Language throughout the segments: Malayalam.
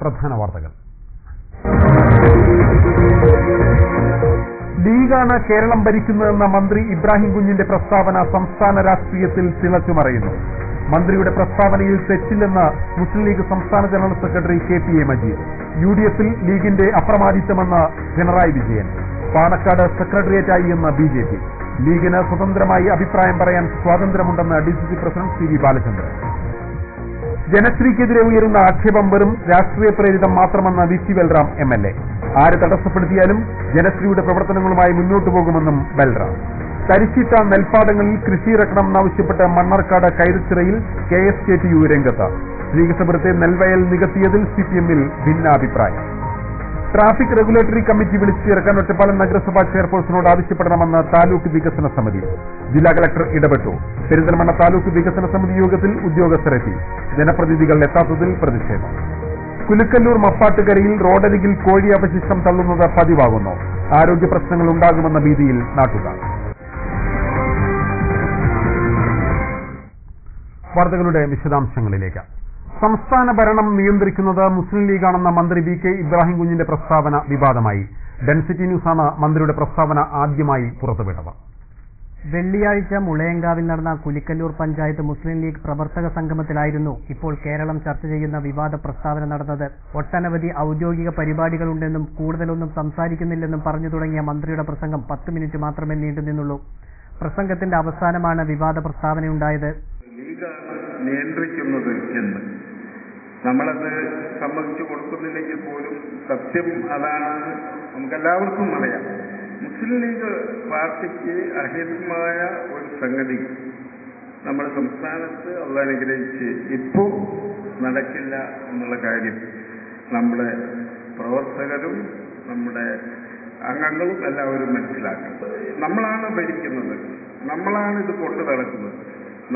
പ്രധാന വാർത്തകൾ. ലീഗാണ് കേരളം ഭരിക്കുന്നതെന്ന മന്ത്രി ഇബ്രാഹിം കുഞ്ഞിന്റെ പ്രസ്താവന സംസ്ഥാന രാഷ്ട്രീയത്തിൽ തിളച്ചുമറിയുന്നു. മന്ത്രിയുടെ പ്രസ്താവനയിൽ തെറ്റില്ലെന്ന് മുസ്ലിം ലീഗ് സംസ്ഥാന ജനറൽ സെക്രട്ടറി KPA മജീദ്. UDFൽ ലീഗിന്റെ അപ്രമാദിത്വമെന്ന് പിണറായി വിജയൻ. പാണക്കാട് സെക്രട്ടേറിയറ്റായി എന്ന് BJP. ലീഗിന് സ്വതന്ത്രമായി അഭിപ്രായം പറയാൻ സ്വാതന്ത്ര്യമുണ്ടെന്ന് DCC പ്രസിഡന്റ് CV ബാലചന്ദ്രൻ. ജനശ്രീക്കെതിരെ ഉയരുന്ന ആക്ഷേപം വെറും രാഷ്ട്രീയ പ്രേരിതം മാത്രമെന്ന് VC ബൽറാം MLA. ആര് തടസ്സപ്പെടുത്തിയാലും ജനശ്രീയുടെ പ്രവർത്തനങ്ങളുമായി മുന്നോട്ടു പോകുമെന്നും ബൽറാം. തരിശിട്ട നെൽപ്പാടങ്ങളിൽ കൃഷിയിറക്കണമെന്നാവശ്യപ്പെട്ട് മണ്ണാർക്കാട് കൈതച്ചിറയിൽ KSKTU രംഗത്ത്. ശ്രീകൃഷ്ണപുരത്തെ നെൽവയൽ നികത്തിയതിൽ CPMൽ ഭിന്നാഭിപ്രായം. ട്രാഫിക് റെഗുലേറ്ററി കമ്മിറ്റി വിളിച്ചു ചേർക്കാൻ ഒറ്റപ്പാലം നഗരസഭാ ചെയർപേഴ്സണോട് ആവശ്യപ്പെടണമെന്ന് താലൂക്ക് വികസന സമിതി. ജില്ലാ കളക്ടർ ഇടപെട്ടു. പെരിന്തൽമണ്ണ താലൂക്ക് വികസന സമിതി യോഗത്തിൽ ഉദ്യോഗസ്ഥരെത്തി. ജനപ്രതിനിധികൾ എത്താത്തതിൽ പ്രതിഷേധം. കുലുക്കല്ലൂർ മപ്പാട്ടുകരയിൽ റോഡരികിൽ കോഴി അവശിഷ്ടം തള്ളുന്നത് പതിവാകുന്നു. ആരോഗ്യ പ്രശ്നങ്ങൾ ഉണ്ടാകുമെന്ന ഭീതിയിൽ നാട്ടുകാർ. വാർത്തകളുടെ വിശദാംശങ്ങളിലേക്ക്. സംസ്ഥാന ഭരണം നിയന്ത്രിക്കുന്നത് മുസ്ലിം ലീഗാണെന്ന മന്ത്രി VK ഇബ്രാഹിം കുഞ്ഞിന്റെ പ്രസ്താവന വിവാദമായി. ഡെൻസിറ്റി ന്യൂസാണ് മന്ത്രിയുടെ പ്രസ്താവന ആദ്യമായി പുറത്തുവിട്ടത്. വെള്ളിയാഴ്ച മുളയങ്കാവിൽ നടന്ന കുലിക്കല്ലൂർ പഞ്ചായത്ത് മുസ്ലിം ലീഗ് പ്രവർത്തക സംഗമത്തിലായിരുന്നു ഇപ്പോൾ കേരളം ചർച്ച ചെയ്യുന്ന വിവാദ പ്രസ്താവന നടന്നത്. ഒട്ടനവധി ഔദ്യോഗിക പരിപാടികളുണ്ടെന്നും കൂടുതലൊന്നും സംസാരിക്കുന്നില്ലെന്നും പറഞ്ഞു തുടങ്ങിയ മന്ത്രിയുടെ പ്രസംഗം 10 മിനിറ്റ് മാത്രമേ നീണ്ടുനിന്നുള്ളൂ. പ്രസംഗത്തിന്റെ അവസാനമാണ് വിവാദ പ്രസ്താവനയുണ്ടായത്. ലീഗാണ് നിയന്ത്രിക്കുന്നത് എന്ന് നമ്മളത് സമ്മതിച്ചു കൊടുക്കുന്നില്ലെങ്കിൽ പോലും സത്യം അതാണെന്ന് നമുക്കെല്ലാവർക്കും അറിയാം. മുസ്ലിം ലീഗ് പാർട്ടിക്ക് അഹിതമായ ഒരു സംഗതി നമ്മുടെ സംസ്ഥാനത്ത് അനുഗ്രഹിച്ച് ഇപ്പോൾ നടക്കില്ല എന്നുള്ള കാര്യം നമ്മുടെ പ്രവർത്തകരും നമ്മുടെ അംഗങ്ങളും എല്ലാവരും മനസ്സിലാക്കുന്നത്. നമ്മളാണ് ഭരിക്കുന്നത്, നമ്മളാണ് ഇത് കൊണ്ടു നടക്കുന്നത്,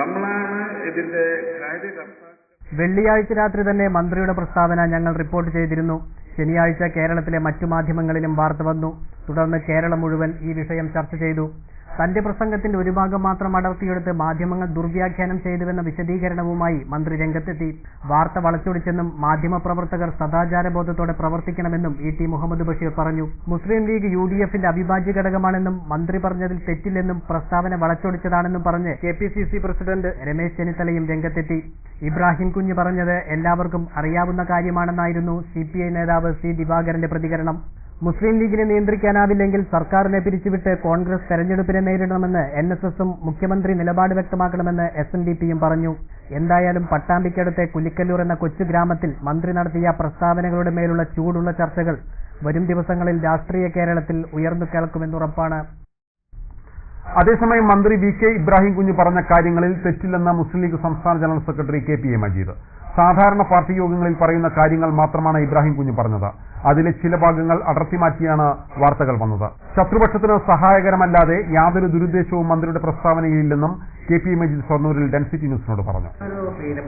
നമ്മളാണ് ഇതിന്റെ കാര്യകർത്താക്കൾ. വെള്ളിയാഴ്ച രാത്രി തന്നെ മന്ത്രിയുടെ പ്രസ്താവന ഞങ്ങൾ റിപ്പോർട്ട് ചെയ്തിരുന്നു. ശനിയാഴ്ച കേരളത്തിലെ മറ്റു മാധ്യമങ്ങളിലും വാർത്ത വന്നു. തുടർന്ന് കേരളം മുഴുവൻ ഈ വിഷയം ചർച്ച ചെയ്തു. തന്റെ പ്രസംഗത്തിന്റെ ഒരു ഭാഗം മാത്രം അടർത്തിയെടുത്ത് മാധ്യമങ്ങൾ ദുർവ്യാഖ്യാനം ചെയ്തുവെന്ന വിശദീകരണവുമായി മന്ത്രി രംഗത്തെത്തി. വാർത്ത വളച്ചൊടിച്ചെന്നും മാധ്യമപ്രവർത്തകർ സദാചാരബോധത്തോടെ പ്രവർത്തിക്കണമെന്നും ET മുഹമ്മദ് ബഷീർ പറഞ്ഞു. മുസ്ലിം ലീഗ് UDFന്റെ അവിഭാജ്യ ഘടകമാണെന്നും മന്ത്രി പറഞ്ഞതിൽ തെറ്റില്ലെന്നും പ്രസ്താവന വളച്ചൊടിച്ചതാണെന്നും പറഞ്ഞ് KPCC പ്രസിഡന്റ് രമേശ് ചെന്നിത്തലയും രംഗത്തെത്തി. ഇബ്രാഹിം കുഞ്ഞ് പറഞ്ഞത് എല്ലാവർക്കും അറിയാവുന്ന കാര്യമാണെന്നായിരുന്നു CPI നേതാവ് C ദിവാകരന്റെ പ്രതികരണം. മുസ്ലിം ലീഗിനെ നിയന്ത്രിക്കാനാവില്ലെങ്കിൽ സർക്കാരിനെ പിരിച്ചുവിട്ട് കോൺഗ്രസ് തെരഞ്ഞെടുപ്പിനെ നേരിടണമെന്ന് NSSും മുഖ്യമന്ത്രി നിലപാട് വ്യക്തമാക്കണമെന്ന് SNDPയും പറഞ്ഞു. എന്തായാലും പട്ടാമ്പിക്കടുത്തെ കുലിക്കല്ലൂർ എന്ന കൊച്ചു ഗ്രാമത്തിൽ മന്ത്രി നടത്തിയ പ്രസ്താവനകളുടെ മേലുള്ള ചൂടുള്ള ചർച്ചകൾ വരും ദിവസങ്ങളിൽ രാഷ്ട്രീയ കേരളത്തിൽ ഉയർന്നു കേൾക്കുമെന്നുറപ്പാണ്. അതേസമയം മന്ത്രി VK ഇബ്രാഹിം കുഞ്ഞ് പറഞ്ഞ കാര്യങ്ങളിൽ തെറ്റില്ലെന്ന മുസ്ലിം ലീഗ് സംസ്ഥാന ജനറൽ സെക്രട്ടറി KPA മജീദ്. സാധാരണ പാർട്ടി യോഗങ്ങളിൽ പറയുന്ന കാര്യങ്ങൾ മാത്രമാണ് ഇബ്രാഹിം കുഞ്ഞ് പറഞ്ഞത്. അതിലെ ചില ഭാഗങ്ങൾ അടർത്തിമാറ്റിയാണ് വാർത്തകൾ വന്നത്. ശത്രുപക്ഷത്തിന് സഹായകരമല്ലാതെ യാതൊരു ദുരുദ്ദേശവും മന്ത്രിയുടെ പ്രസ്താവനയിലില്ലെന്നും KPA മജീദ് ഷൊർണൂരിൽ ഡെൻസിറ്റി ന്യൂസിനോട് പറഞ്ഞു.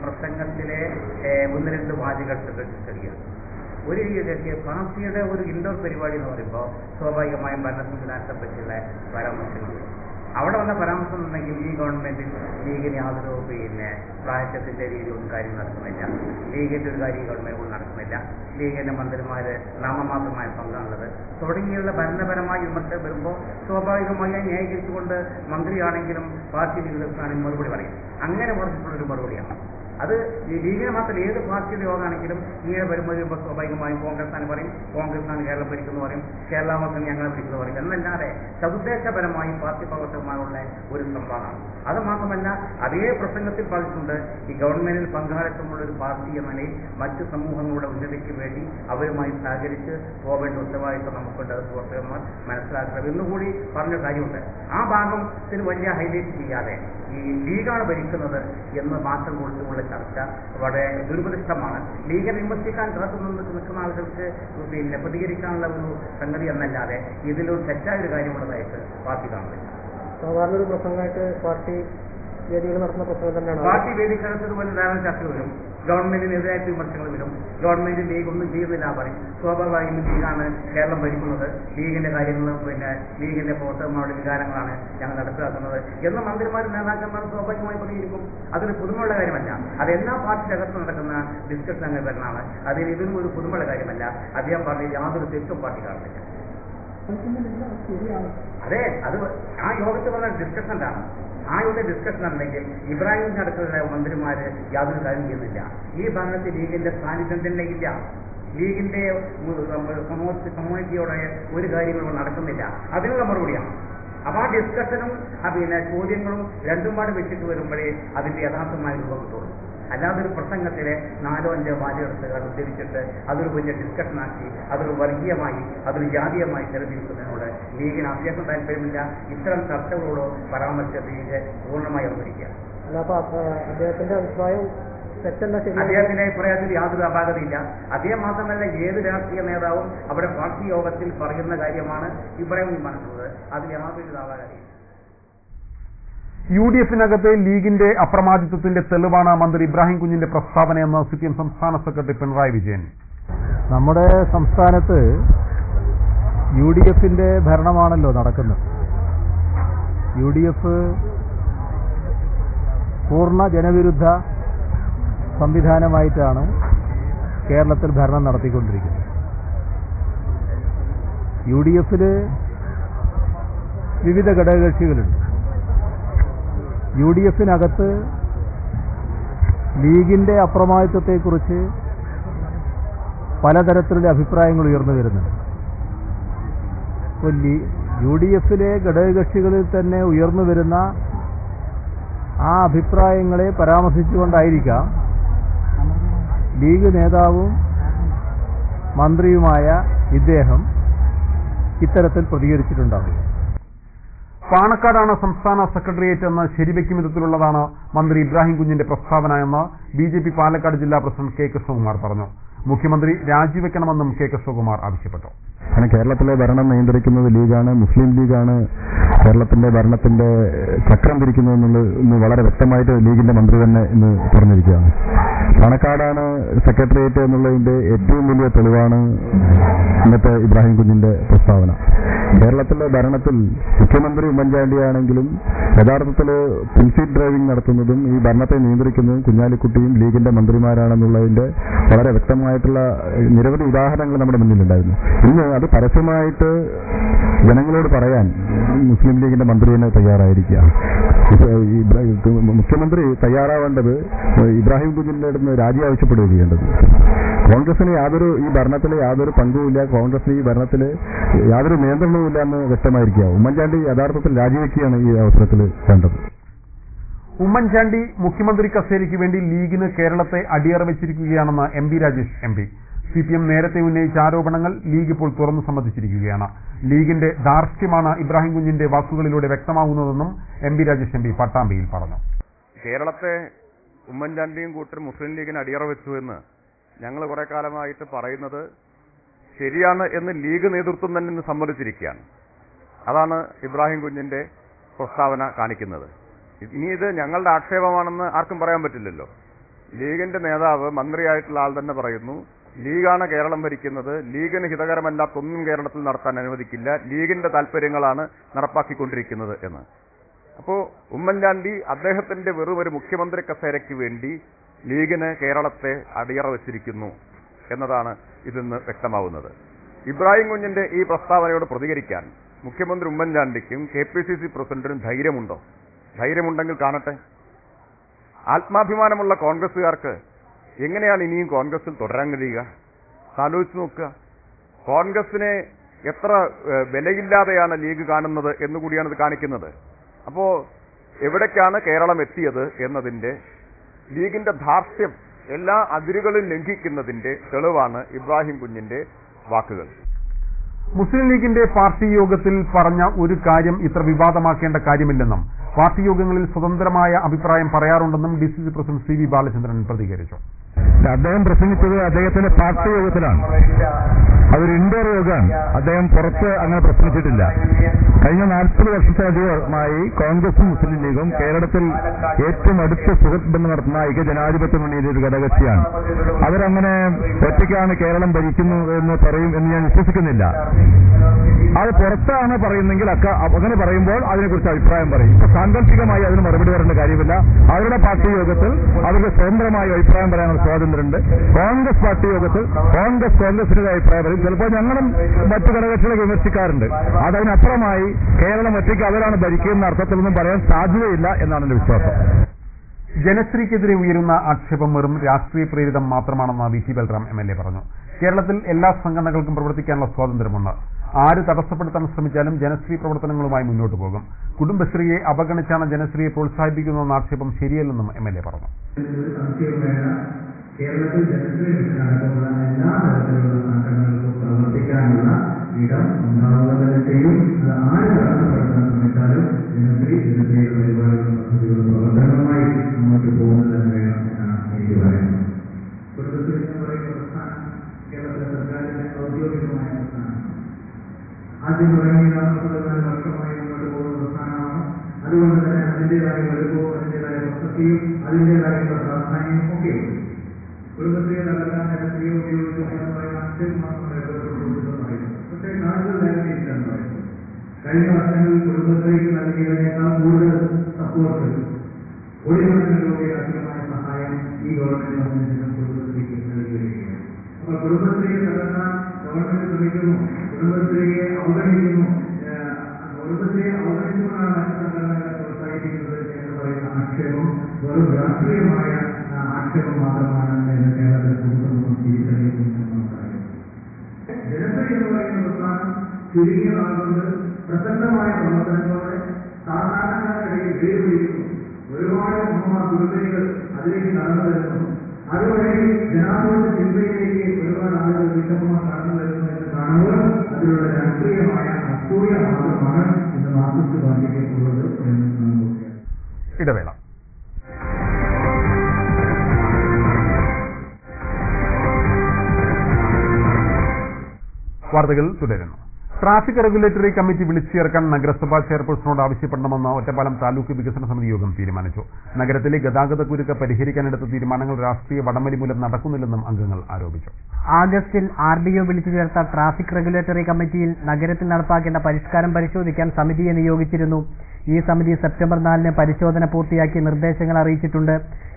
പ്രസംഗത്തിലെ 1-2 വാചകങ്ങൾ ശ്രദ്ധിക്കുക. ഒരു പാർട്ടിയുടെ ഒരു ഇൻഡോർ പരിപാടി എന്ന് പറയുമ്പോൾ സ്വാഭാവികമായും ഭരണ സംവിധാനത്തെ പറ്റിയുള്ള പരാമർശങ്ങളുണ്ട്. അവിടെ വന്ന പരാമർശം എന്നുണ്ടെങ്കിൽ ഈ ഗവൺമെന്റിൽ ലീഗിന് യാതൊരു പ്രായത്തിന്റെ രീതിയിലൊന്നും കാര്യം നടക്കുന്നില്ല, ലീഗിന്റെ ഒരു കാര്യം ഗവൺമെന്റ് നടക്കുന്നില്ല, ലീഗിന്റെ മന്ത്രിമാര് നാമമാത്രമായ പങ്കാണുള്ളത് തുടങ്ങിയുള്ള ഭരണപരമായ വിമർശനം വരുമ്പോൾ സ്വാഭാവികമായി ന്യായീകരിച്ചുകൊണ്ട് മന്ത്രിയാണെങ്കിലും പാർട്ടി ലീഡേഴ്സാണെങ്കിലും മറുപടി പറയും. അങ്ങനെ പറഞ്ഞിട്ടുള്ളൊരു മറുപടിയാണ് അത്. ലീഗിനെ മാത്രം ഏത് പാർട്ടിയുടെ യോഗമാണെങ്കിലും ഇങ്ങനെ വരുമ്പോൾ സ്വാഭാവികമായും കോൺഗ്രസ്സാണ് പറയും, കോൺഗ്രസ്സാണ് കേരളം ഭരിക്കുന്നു പറയും, കേരള മൊത്തം ഞങ്ങളെ ഭരിക്കുന്നു പറയും എന്നല്ലാതെ സതുദ്ദേശപരമായി പാർട്ടി പ്രവർത്തകന്മാരുള്ള ഒരു സംവാദമാണ്. അത് മാത്രമല്ല അതേ പ്രസംഗത്തിൽ പറഞ്ഞിട്ടുണ്ട് ഈ ഗവൺമെന്റിൽ പങ്കാളിത്തമുള്ള ഒരു പാർട്ടി എന്ന നിലയിൽ മറ്റു സമൂഹങ്ങളുടെ ഉന്നതിക്ക് വേണ്ടി അവരുമായി സഹകരിച്ച് പോകേണ്ട ഉത്തരവാദിത്വം നമുക്കുണ്ട്, അത് പ്രവർത്തകന്മാർ മനസ്സിലാക്കണം എന്നുകൂടി പറഞ്ഞ കാര്യമുണ്ട്. ആ ഭാഗത്തിന് വലിയ ഹൈലൈറ്റ് ചെയ്യാതെ ഈ ലീഗാണ് ഭരിക്കുന്നത് എന്ന് മാത്രം കൊടുത്തുള്ള ചർച്ച വളരെ ദുരുപദിഷ്ടമാണ്. ലീഗിനെ വിമർശിക്കാൻ നിൽക്കുന്ന ആളുകൾക്ക് പ്രതികരിക്കാനുള്ള ഒരു സംഗതി എന്നല്ലാതെ ഇതിലൊരു തെറ്റായൊരു കാര്യമുള്ളതായിട്ട് പാർട്ടി കാണുന്നില്ല. സാധാരണ ഒരു പ്രസംഗമായിട്ട് പാർട്ടി വേദികൾ നടത്തുന്ന പ്രശ്നം തന്നെയാണ്. പാർട്ടി വേദിക്കകത്തതുപോലെ ധാരാളം ചർച്ചകൾ വരും, ഗവൺമെന്റിനെതിരായിട്ട് വിമർശനങ്ങൾ വരും. ഗവൺമെന്റ് ലീഗ് ഒന്നും ചെയ്യുന്നില്ല പറയും. സ്വാഭാവികമായും ലീഗാണ് കേരളം ഭരിക്കുന്നത്, ലീഗിന്റെ കാര്യങ്ങളും ലീഗിന്റെ പ്രവർത്തകന്മാരുടെ വികാരങ്ങളാണ് ഞങ്ങൾ നടപ്പിലാക്കുന്നത് എന്ന് മന്ത്രിമാരും നേതാക്കന്മാരും സ്വാഭാവികമായി പ്രതികരിക്കും. അതൊരു പുതുമയുള്ള കാര്യമല്ല. അത് എല്ലാ പാർട്ടിക്കകത്ത് നടക്കുന്ന ഡിസ്കഷൻ അങ്ങനെ തന്നെയാണ്. അതിന് ഇതൊന്നും ഒരു പുതുമയുള്ള കാര്യമല്ല. അദ്ദേഹം പറഞ്ഞ യാതൊരു തെറ്റും പാർട്ടി കാണുന്നില്ല. അതെ, അത് ആ യോഗത്തിൽ പറഞ്ഞ ഡിസ്കഷനാണ്. ആ യോഗ ഡിസ്കഷൻ ഉണ്ടെങ്കിൽ ഇബ്രാഹിം അടക്കമുള്ള മന്ത്രിമാര് യാതൊരു കാര്യം ചെയ്യുന്നില്ല. ഈ ഭരണത്തിൽ ലീഗിന്റെ സാന്നിധ്യം തന്നെ ഇല്ല. ലീഗിന്റെ കമ്മ്യൂണിറ്റിയോടെ ഒരു കാര്യങ്ങളും നടക്കുന്നില്ല. അതിനുള്ള മറുപടിയാണ്. അപ്പൊ ആ ഡിസ്കഷനും ചോദ്യങ്ങളും രണ്ടും പാട് വെച്ചിട്ട് വരുമ്പോഴേ അതിന്റെ യഥാർത്ഥമായ രൂപം കിട്ടുള്ളൂ. അല്ലാതെ ഒരു പ്രസംഗത്തിലെ 4-5 വാചകങ്ങൾ ഉദ്ധരിച്ചിട്ട് അതൊരു വലിയ ഡിസ്കഷനാക്കി അതൊരു വർഗീയമായി അതൊരു ജാതീയമായി തെരഞ്ഞെടുക്കുന്നതിനോട് ലീഗിന് അത്യാവശ്യം താല്പര്യമില്ല. ഇത്തരം ചർച്ചകളോടോ പരാമർശത്തെ ലീഗ് പൂർണ്ണമായി അവതരിക്കുക. അദ്ദേഹത്തിന്റെ അഭിപ്രായം അദ്ദേഹത്തിന്റെ അഭിപ്രായത്തിൽ യാതൊരു അപാകതയില്ല. അദ്ദേഹം മാത്രമല്ല, ഏത് രാഷ്ട്രീയ നേതാവും അവിടെ പാർട്ടി യോഗത്തിൽ പറയുന്ന കാര്യമാണ് ഇബ്രാഹിം മനസ്സിലുള്ളത്. അതിൽ യാതൊരു അപാകതയില്ല. UDF-നകത്തെ ലീഗിന്റെ അപ്രമാദിത്വത്തിന്റെ തെളിവാണ് മന്ത്രി ഇബ്രാഹിം കുഞ്ഞിന്റെ പ്രസ്താവനയെന്ന് CPM സംസ്ഥാന സെക്രട്ടറി പിണറായി വിജയൻ. നമ്മുടെ സംസ്ഥാനത്ത് UDF-ന്റെ ഭരണമാണല്ലോ നടക്കുന്നത്. UDF പൂർണ്ണ ജനവിരുദ്ധ സംവിധാനമായിട്ടാണ് കേരളത്തിൽ ഭരണം നടത്തിക്കൊണ്ടിരിക്കുന്നത്. UDF-ൽ വിവിധ ഘടകകക്ഷികളുണ്ട്. UDF-നകത്ത് ലീഗിന്റെ അപ്രമാദിത്വത്തെക്കുറിച്ച് പലതരത്തിലുള്ള അഭിപ്രായങ്ങൾ ഉയർന്നു വരുന്നുണ്ട്. ഇപ്പോൾ UDF-ലെ ഘടകകക്ഷികളിൽ തന്നെ ഉയർന്നു വരുന്ന ആ അഭിപ്രായങ്ങളെ പരാമർശിച്ചുകൊണ്ടായിരിക്കാം ലീഗ് നേതാവും മന്ത്രിയുമായ ഇദ്ദേഹം ഇത്തരത്തിൽ പ്രതികരിച്ചിട്ടുണ്ടാകും. പാണക്കാടാണ് സംസ്ഥാന സെക്രട്ടേറിയറ്റ് എന്ന് ശരിവെക്കും വിധത്തിലുള്ളതാണ് മന്ത്രി ഇബ്രാഹിം കുഞ്ഞിന്റെ പ്രസ്താവന എന്ന് BJP പാലക്കാട് ജില്ലാ പ്രസിഡന്റ് K. കൃഷ്ണകുമാർ പറഞ്ഞു. മുഖ്യമന്ത്രി രാജിവെക്കണമെന്നും K. കൃഷ്ണകുമാർ ആവശ്യപ്പെട്ടു. കേരളത്തിലെ ഭരണം നിയന്ത്രിക്കുന്നത് ലീഗാണ്, മുസ്ലിം ലീഗാണ് കേരളത്തിന്റെ ഭരണത്തിന്റെ ചക്രം തിരിക്കുന്നതെന്നുള്ളത് വളരെ വ്യക്തമായിട്ട് ലീഗിന്റെ മന്ത്രി തന്നെ ഇന്ന് പറഞ്ഞിരിക്കുകയാണ്. പാണക്കാടാണ് സെക്രട്ടേറിയറ്റ് എന്നുള്ളതിന്റെ ഏറ്റവും വലിയ തെളിവാണ് ഇന്നത്തെ ഇബ്രാഹിം കുഞ്ഞിന്റെ പ്രസ്താവന. കേരളത്തിലെ ഭരണത്തിൽ മുഖ്യമന്ത്രി ഉമ്മൻചാണ്ടിയാണെങ്കിലും യഥാർത്ഥത്തിൽ പിൻസീറ്റ് ഡ്രൈവിംഗ് നടത്തുന്നതും ഈ ഭരണത്തെ നിയന്ത്രിക്കുന്നതും കുഞ്ഞാലിക്കുട്ടിയും ലീഗിന്റെ മന്ത്രിമാരാണെന്നുള്ളതിന്റെ വളരെ വ്യക്തമായിട്ടുള്ള നിരവധി ഉദാഹരണങ്ങൾ നമ്മുടെ മുന്നിലുണ്ടായിരുന്നു. ഇന്ന് അത് പരസ്യമായിട്ട് ജനങ്ങളോട് പറയാൻ മുസ്ലിം ലീഗിന്റെ മന്ത്രി തന്നെ തയ്യാറായിരിക്കുക. മുഖ്യമന്ത്രി തയ്യാറാവേണ്ടത് ഇബ്രാഹിം കുഞ്ഞിന്റെ അടുത്ത് രാജി ആവശ്യപ്പെടുകയാണ് ചെയ്യേണ്ടത്. കോൺഗ്രസിന് ഈ ഭരണത്തിൽ യാതൊരു പങ്കുമില്ല, കോൺഗ്രസിന് ഈ ഭരണത്തിൽ യാതൊരു നിയന്ത്രണവുമില്ല എന്ന് വ്യക്തമായിരിക്കുക. ഉമ്മൻചാണ്ടി യഥാർത്ഥത്തിൽ രാജിവെക്കുകയാണ് ഈ അവസരത്തിൽ വേണ്ടത്. ഉമ്മൻചാണ്ടി മുഖ്യമന്ത്രി കസേരയ്ക്ക് വേണ്ടി ലീഗിന് കേരളത്തെ അടിയറ വെച്ചിരിക്കുകയാണെന്ന് MP രാജേഷ് MP. CPM നേരത്തെ ഉന്നയിച്ച ആരോപണങ്ങൾ ലീഗ് ഇപ്പോൾ തുറന്നു സമ്മതിച്ചിരിക്കുകയാണ്. ലീഗിന്റെ ധാർഷ്ട്യമാണ് ഇബ്രാഹിം കുഞ്ഞിന്റെ വാക്കുകളിലൂടെ വ്യക്തമാകുന്നതെന്നും MP രാജേഷ് MP പട്ടാമ്പിയിൽ പറഞ്ഞു. കേരളത്തെ ഉമ്മൻചാണ്ടിയും കൂട്ടർ മുസ്ലിം ലീഗിന് അടിയറ വെച്ചു എന്ന് ഞങ്ങൾ കുറെ കാലമായിട്ട് പറയുന്നത് ശരിയാണ് എന്ന് ലീഗ് നേതൃത്വം തന്നെ ഇന്ന് സമ്മതിച്ചിരിക്കുകയാണ്. അതാണ് ഇബ്രാഹിം കുഞ്ഞിന്റെ പ്രസ്താവന കാണിക്കുന്നത്. ഇനി ഇത് ഞങ്ങളുടെ ആക്ഷേപമാണെന്ന് ആർക്കും പറയാൻ പറ്റില്ലല്ലോ. ലീഗിന്റെ നേതാവ് മന്ത്രിയായിട്ടുള്ള ആൾ തന്നെ പറയുന്നു, ലീഗാണ് കേരളം ഭരിക്കുന്നത്, ലീഗിന് ഹിതകരമല്ലാത്തൊന്നും കേരളത്തിൽ നടത്താൻ അനുവദിക്കില്ല, ലീഗിന്റെ താല്പര്യങ്ങളാണ് നടപ്പാക്കിക്കൊണ്ടിരിക്കുന്നത് എന്ന്. അപ്പോൾ ഉമ്മൻചാണ്ടി അദ്ദേഹത്തിന്റെ വെറും ഒരു മുഖ്യമന്ത്രി കസേരയ്ക്ക് വേണ്ടി ലീഗിന് കേരളത്തെ അടിയറ വെച്ചിരിക്കുന്നു എന്നതാണ് ഇതിന്ന് വ്യക്തമാവുന്നത്. ഇബ്രാഹിം കുഞ്ഞിന്റെ ഈ പ്രസ്താവനയോട് പ്രതികരിക്കാൻ മുഖ്യമന്ത്രി ഉമ്മൻചാണ്ടിക്കും KPCC പ്രസിഡന്റിനും ധൈര്യമുണ്ടോ? ധൈര്യമുണ്ടെങ്കിൽ കാണട്ടെ. ആത്മാഭിമാനമുള്ള കോൺഗ്രസുകാർക്ക് എങ്ങനെയാണ് ഇനിയും കോൺഗ്രസിൽ തുടരാൻ കഴിയുക? ആലോചിച്ച് നോക്കുക. കോൺഗ്രസിനെ എത്ര വിലയില്ലാതെയാണ് ലീഗ് കാണുന്നത് എന്നുകൂടിയാണ് ഇത് കാണിക്കുന്നത്. അപ്പോ എവിടേക്കാണ് കേരളം എത്തിയത് എന്നതിന്റെ ലീഗിന്റെ ധാർഷ്ട്യം എല്ലാ അതിരുകളും ലംഘിക്കുന്നതിന്റെ തെളിവാണ് ഇബ്രാഹിം കുഞ്ഞിന്റെ വാക്കുകൾ. മുസ്ലിം ലീഗിന്റെ പാർട്ടി യോഗത്തിൽ പറഞ്ഞ ഒരു കാര്യം ഇത്ര വിവാദമാക്കേണ്ട കാര്യമില്ലെന്നും പാർട്ടി യോഗങ്ങളിൽ സ്വതന്ത്രമായ അഭിപ്രായം പറയാറുണ്ടെന്നും DCC പ്രസിഡന്റ് CV ബാലചന്ദ്രൻ പ്രതികരിച്ചു. പക്ഷെ അദ്ദേഹം പ്രസംഗിച്ചത് അദ്ദേഹത്തിന്റെ പാർട്ടി യോഗത്തിലാണ്. അതൊരു ഇൻഡോർ യോഗമാണ്. അദ്ദേഹം പുറത്ത് അങ്ങനെ പ്രസംഗിച്ചിട്ടില്ല. കഴിഞ്ഞ 40 വർഷത്തിലധികമായി കോൺഗ്രസും മുസ്ലിം ലീഗും കേരളത്തിൽ ഏറ്റവും അടുത്ത സുഹൃത്ത് ബന്ധം നടത്തുന്ന ഐക്യജനാധിപത്യ മുന്നണിയുടെ ഒരു ഘടകകക്ഷിയാണ്. അവരങ്ങനെ ഒറ്റയ്ക്കാണ് കേരളം ഭരിക്കുന്നു എന്ന് പറയും എന്ന് ഞാൻ വിശ്വസിക്കുന്നില്ല. അത് പുറത്താണ് പറയുന്നെങ്കിൽ അങ്ങനെ പറയുമ്പോൾ അതിനെക്കുറിച്ച് അഭിപ്രായം പറയും. ഇപ്പൊ സാങ്കല്പികമായി അതിന് മറുപടി പറയേണ്ട കാര്യമില്ല. അവരുടെ പാർട്ടി യോഗത്തിൽ അവർക്ക് സ്വതന്ത്രമായി അഭിപ്രായം പറയാനുള്ള സ്വാതന്ത്ര്യമുണ്ട്. കോൺഗ്രസ് പാർട്ടി യോഗത്തിൽ കോൺഗ്രസിന്റെ അഭിപ്രായം പറയും. ചിലപ്പോൾ ഞങ്ങളും മറ്റു ഘടകകക്ഷികളെ വിമർശിക്കാറുണ്ട്. അതതിനപ്പുറമായി കേരളം ഒറ്റയ്ക്ക് അവരാണ് ഭരിക്കുന്ന അർത്ഥത്തിലൊന്നും പറയാൻ സാധ്യതയില്ല എന്നാണ് എന്റെ വിശ്വാസം. ജനശ്രീക്കെതിരെ ഉയരുന്ന ആക്ഷേപം വെറും രാഷ്ട്രീയ പ്രേരിതം മാത്രമാണെന്ന് വി.ടി. ബൽറാം എം.എൽ.എ. പറഞ്ഞു. കേരളത്തിൽ എല്ലാ സംഘടനകൾക്കും പ്രവർത്തിക്കാനുള്ള സ്വാതന്ത്ര്യമുണ്ട്. ആര് തടസ്സപ്പെടുത്താൻ ശ്രമിച്ചാലും ജനശ്രീ പ്രവർത്തനങ്ങളുമായി മുന്നോട്ട് പോകും. കുടുംബശ്രീയെ അവഗണിച്ചാണ് ജനശ്രീയെ പ്രോത്സാഹിപ്പിക്കുന്നതെന്ന ആക്ഷേപം ശരിയല്ലെന്നും എം.എൽ.എ. പറഞ്ഞു. കേരളത്തിൽ ജനശ്രീ അടക്കമുള്ള എല്ലാ തരത്തിലുള്ള സംഘടനകൾക്കും പ്രവർത്തിക്കാനുള്ള ഇടം ഉണ്ടാവുക ചെയ്യും. അത് ആര് തടസ്സപ്പെടുത്താൻ ശ്രമിച്ചാലും ജനശ്രീയുടെ പരിപാടികളും പദ്ധതികളും പ്രവർത്തനവുമായി മുന്നോട്ട് പോകുന്നതെന്ന് വേണം എന്നാണ് എനിക്ക് പറയുന്നത്. കുടുംബശ്രീ എന്ന് പറയുന്ന പ്രസ്ഥാനം കേരളത്തിലെ സർക്കാരിന്റെ ഔദ്യോഗികമായ പ്രസ്ഥാനമാണ്. ആദ്യം തുടങ്ങി 44 വർഷമായി മുന്നോട്ട് പോകുന്ന പ്രസ്ഥാനമാണ്. അതുകൊണ്ട് തന്നെ അതിൻ്റെതായ വലുപ്പവും അതിൻ്റെതായ പ്രസക്തിയും അതിൻ്റെതായുള്ള പ്രാധാന്യവും ഒക്കെയുണ്ട്. കുടുംബശ്രീയെ തകർക്കാൻ ജനശ്രീയെ ഉപയോഗിച്ചു എന്ന് പറയുന്ന ആക്ഷേപം മാത്രം എതിർപ്പെടുത്തുന്നതായിരുന്നു. പക്ഷേ നാട്ടിൽ നേരത്തെയില്ലെന്ന് പറയുന്നത് കഴിഞ്ഞ വർഷങ്ങളിൽ കുടുംബശ്രീക്ക് നൽകിയതിനേക്കാൾ കൂടുതൽ സപ്പോർട്ട് 1 ലക്ഷം രൂപയുടെ അധികമായ സഹായം ഈ ഗവൺമെന്റ് വന്നതിനും കുടുംബശ്രീക്ക് നൽകി വരികയാണ്. അപ്പോൾ കുടുംബശ്രീയെ തകർക്കാൻ ഗവൺമെന്റ് ശ്രമിക്കുന്നു, കുടുംബശ്രീയെ അവഗണിക്കുന്നു, കുടുംബശ്രീയെ അവഗണിച്ചുകൊണ്ടാണ് മറ്റു സംഘടനകളെ പ്രോത്സാഹിപ്പിക്കുന്നത് എന്ന് പറയുന്ന ആക്ഷേപം വെറും രാഷ്ട്രീയമായ ആക്ഷേപം മാത്രമാണ് എന്ന് കേരളത്തിൽ പൊതുസമൂഹം തിരിച്ചറിയുന്നു. ജനശ്രീ എന്ന് പറയുന്ന പ്രസ്ഥാനം ചുരുങ്ങിയ നാളുകൊണ്ട് പ്രസക്തമായ പ്രവർത്തനങ്ങളോടെ സാധാരണക്കാർക്കിടയിൽ വേർപിടിക്കുന്നു. ഒരുപാട് കുടുംബിനികൾ അതിലേക്ക് കടന്നു വരുന്നു. അതുവഴി ജനാധിപത്യ ചിന്തയിലേക്ക് ഒരുപാട് ആളുകൾ വീട്ടമ്മമാർ കടന്നു വരുന്നു എന്ന് കാണുമ്പോൾ അതിലുള്ള രാഷ്ട്രീയമായ അസൂയ മാത്രമാണ് ഇന്ന് മാർക്സിസ്റ്റ് പാർട്ടിക്കുള്ളത് എന്ന് നമുക്ക് ഇടവേള. വാർത്തകൾ തുടരുന്നു. ട്രാഫിക് റെഗുലേറ്ററി കമ്മിറ്റി വിളിച്ചു ചേർക്കാൻ നഗരസഭാ ചെയർപേഴ്സണോട് ആവശ്യപ്പെടണമെന്ന് ഒറ്റപ്പാലം താലൂക്ക് വികസന സമിതി യോഗം തീരുമാനിച്ചു. നഗരത്തിലെ ഗതാഗത കുരുക്ക് പരിഹരിക്കാനെടുത്ത തീരുമാനങ്ങൾ രാഷ്ട്രീയ വടംവലി മൂലം നടക്കുന്നില്ലെന്നും അംഗങ്ങൾ ആരോപിച്ചു. ആഗസ്റ്റിൽ RDO വിളിച്ചു ചേർത്ത ട്രാഫിക് റെഗുലേറ്ററി കമ്മിറ്റിയിൽ നഗരത്തിൽ നടപ്പാക്കേണ്ട പരിഷ്കാരം പരിശോധിക്കാൻ സമിതിയെ നിയോഗിച്ചിരുന്നു. ഈ സമിതി സെപ്റ്റംബർ 4 പരിശോധന പൂർത്തിയാക്കി നിർദ്ദേശങ്ങൾ അറിയിച്ചിട്ടുണ്ട്.